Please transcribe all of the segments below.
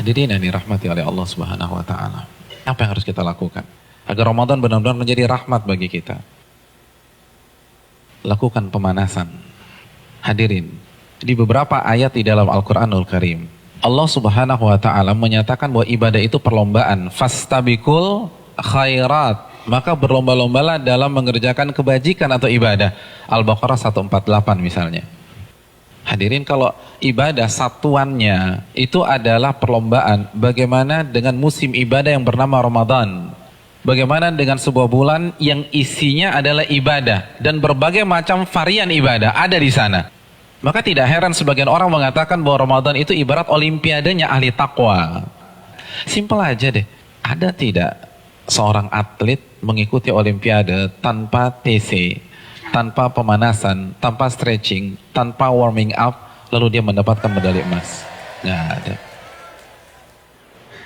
Hadirin yang dirahmati oleh Allah Subhanahu wa taala. Apa yang harus kita lakukan agar Ramadan benar-benar menjadi rahmat bagi kita? Lakukan pemanasan. Hadirin, di beberapa ayat di dalam Al-Qur'anul Karim, Allah Subhanahu wa taala menyatakan bahwa ibadah itu perlombaan. Fastabiqul khairat. Maka berlomba-lombalah dalam mengerjakan kebajikan atau ibadah. Al-Baqarah 148 misalnya. Hadirin, kalau ibadah satuannya itu adalah perlombaan, bagaimana dengan musim ibadah yang bernama Ramadan? Bagaimana dengan sebuah bulan yang isinya adalah ibadah dan berbagai macam varian ibadah ada di sana? Maka tidak heran sebagian orang mengatakan bahwa Ramadan itu ibarat olimpiadenya ahli takwa. Simpel aja deh. Ada tidak seorang atlet mengikuti olimpiade tanpa TC, tanpa pemanasan, tanpa stretching, tanpa warming up, lalu dia mendapatkan medali emas? Nggak ada.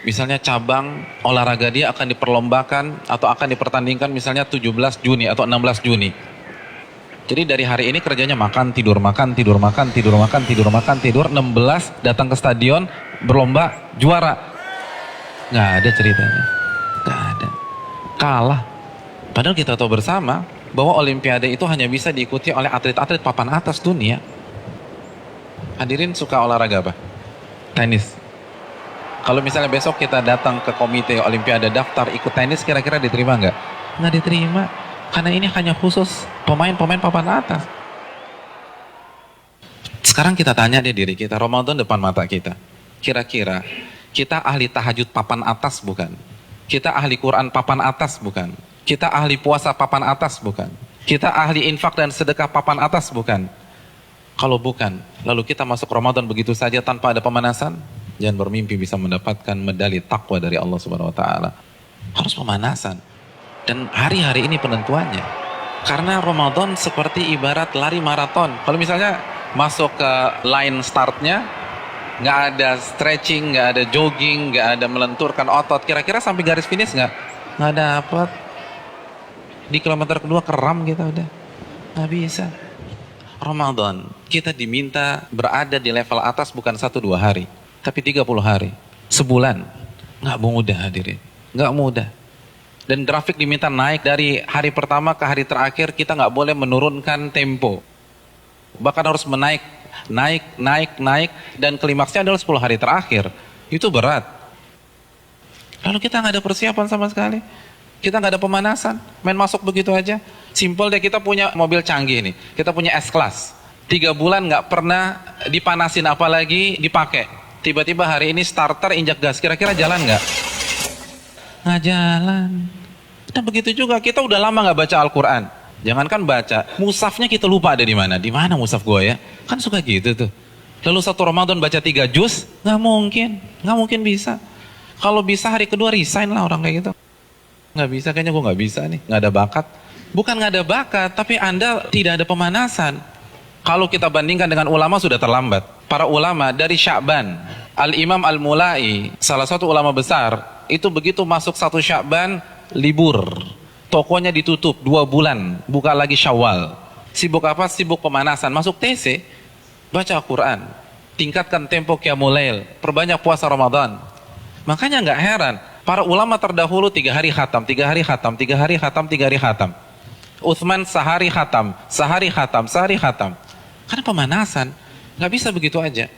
Misalnya cabang olahraga dia akan diperlombakan atau akan dipertandingkan misalnya 17 Juni atau 16 Juni. Jadi dari hari ini kerjanya makan, tidur, makan, tidur, makan, tidur, makan, tidur, makan, tidur. 16 datang ke stadion, berlomba, juara. Nggak ada ceritanya. Nggak ada. Kalah. Padahal kita tahu bersama bahwa olimpiade itu hanya bisa diikuti oleh atlet-atlet papan atas dunia. Hadirin suka olahraga apa? Tenis. Kalau misalnya besok kita datang ke komite olimpiade daftar ikut tenis, kira-kira diterima nggak? Nggak diterima. Karena ini hanya khusus pemain-pemain papan atas. Sekarang kita tanya deh diri kita, Ramadan depan mata kita. Kira-kira kita ahli tahajud papan atas bukan? Kita ahli Quran papan atas bukan? Kita ahli puasa papan atas bukan? Kita ahli infak dan sedekah papan atas bukan? Kalau bukan, lalu kita masuk Ramadan begitu saja tanpa ada pemanasan? Jangan bermimpi bisa mendapatkan medali takwa dari Allah Subhanahu wa taala. Harus pemanasan. Dan hari-hari ini penentuannya. Karena Ramadan seperti ibarat lari maraton. Kalau misalnya masuk ke line startnya, nggak ada stretching, nggak ada jogging, nggak ada melenturkan otot, kira-kira sampai garis finish nggak dapat. Di kilometer kedua keram kita udah, nggak bisa. Ramadan kita diminta berada di level atas bukan 1-2 hari, tapi 30 hari, sebulan. Nggak mudah hadirin, nggak mudah. Dan grafik diminta naik dari hari pertama ke hari terakhir, kita nggak boleh menurunkan tempo, bahkan harus naik, dan klimaksnya adalah 10 hari terakhir. Itu berat. Lalu kita nggak ada persiapan sama sekali. Kita nggak ada pemanasan, main masuk begitu aja. Simpel deh, kita punya mobil canggih nih, kita punya S-Class. 3 bulan nggak pernah dipanasin apalagi dipakai. Tiba-tiba hari ini starter injak gas, kira-kira jalan nggak? Nggak jalan. Dan begitu juga kita udah lama nggak baca Al-Quran. Jangankan baca, mushafnya kita lupa ada di mana. Di mana mushaf gue ya? Kan suka gitu tuh. Lalu satu Ramadan baca 3 juz, nggak mungkin bisa. Kalau bisa hari kedua resign lah orang kayak gitu. Nggak bisa, kayaknya gue nggak bisa nih, nggak ada bakat. Bukan nggak ada bakat, tapi Anda tidak ada pemanasan. Kalau kita bandingkan dengan ulama sudah terlambat. Para ulama dari Sya'ban, Al-Imam Al-Mulai, salah satu ulama besar, itu begitu masuk 1 Sya'ban, libur. Tokonya ditutup 2 bulan, buka lagi Syawal. Sibuk apa? Sibuk pemanasan. Masuk TC, baca Al-Quran, tingkatkan tempo Qiyamul Lail, perbanyak puasa Ramadan. Makanya nggak heran, para ulama terdahulu 3 hari khatam, 3 hari khatam, 3 hari khatam, 3 hari khatam. Utsman sehari khatam, sehari khatam, sehari khatam. Karena pemanasan, nggak bisa begitu aja.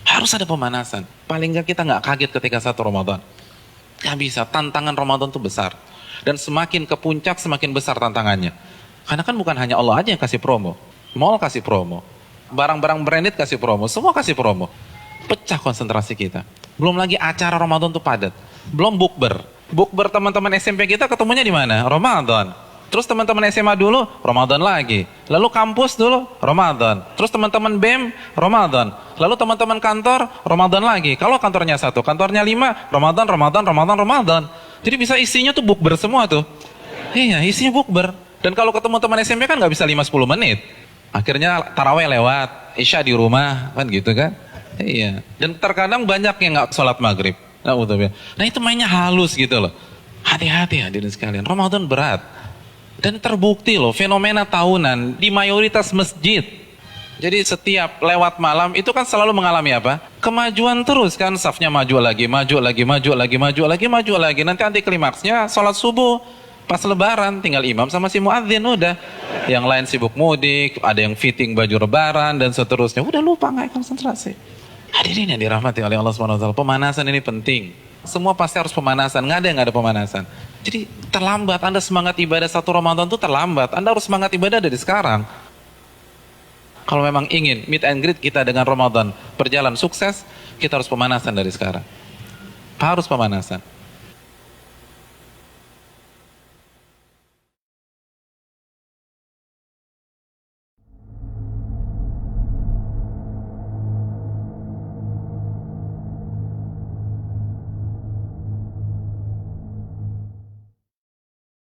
Harus ada pemanasan. Paling nggak kita nggak kaget ketika 1 Ramadan. Nggak bisa, tantangan Ramadan itu besar. Dan semakin ke puncak semakin besar tantangannya. Karena kan bukan hanya Allah aja yang kasih promo. Mall kasih promo, barang-barang branded kasih promo, semua kasih promo. Pecah konsentrasi kita. Belum lagi acara Ramadan tuh padat. Belum bukber. Bukber teman-teman SMP kita ketemunya di mana? Ramadan. Terus teman-teman SMA dulu, Ramadan lagi. Lalu kampus dulu, Ramadan. Terus teman-teman BEM, Ramadan. Lalu teman-teman kantor, Ramadan lagi. Kalau kantornya 1, kantornya 5, Ramadan. Jadi bisa isinya tuh bukber semua tuh. Iya, isinya bukber. Dan kalau ketemu teman SMP kan nggak bisa 5-10 menit. Akhirnya taraweh lewat, isya di rumah, kan gitu kan. Iya. Dan terkadang banyak yang nggak sholat maghrib. Nah itu mainnya halus gitu loh. Hati-hati hadirin sekalian, Ramadan berat. Dan terbukti loh, fenomena tahunan di mayoritas masjid. Jadi setiap lewat malam itu kan selalu mengalami apa? Kemajuan terus kan, safnya maju lagi, maju lagi, maju lagi, maju lagi, maju lagi. Nanti anti klimaksnya sholat subuh pas lebaran, tinggal imam sama si muadzin udah. Yang lain sibuk mudik, ada yang fitting baju lebaran dan seterusnya. Udah lupa, nggak konsentrasi. Hadirin yang dirahmati oleh Allah SWT, pemanasan ini penting. Semua pasti harus pemanasan, nggak ada yang nggak ada pemanasan. Jadi terlambat, Anda semangat ibadah satu Ramadan itu terlambat. Anda harus semangat ibadah dari sekarang. Kalau memang ingin meet and greet kita dengan Ramadan berjalan sukses, kita harus pemanasan dari sekarang. Harus pemanasan.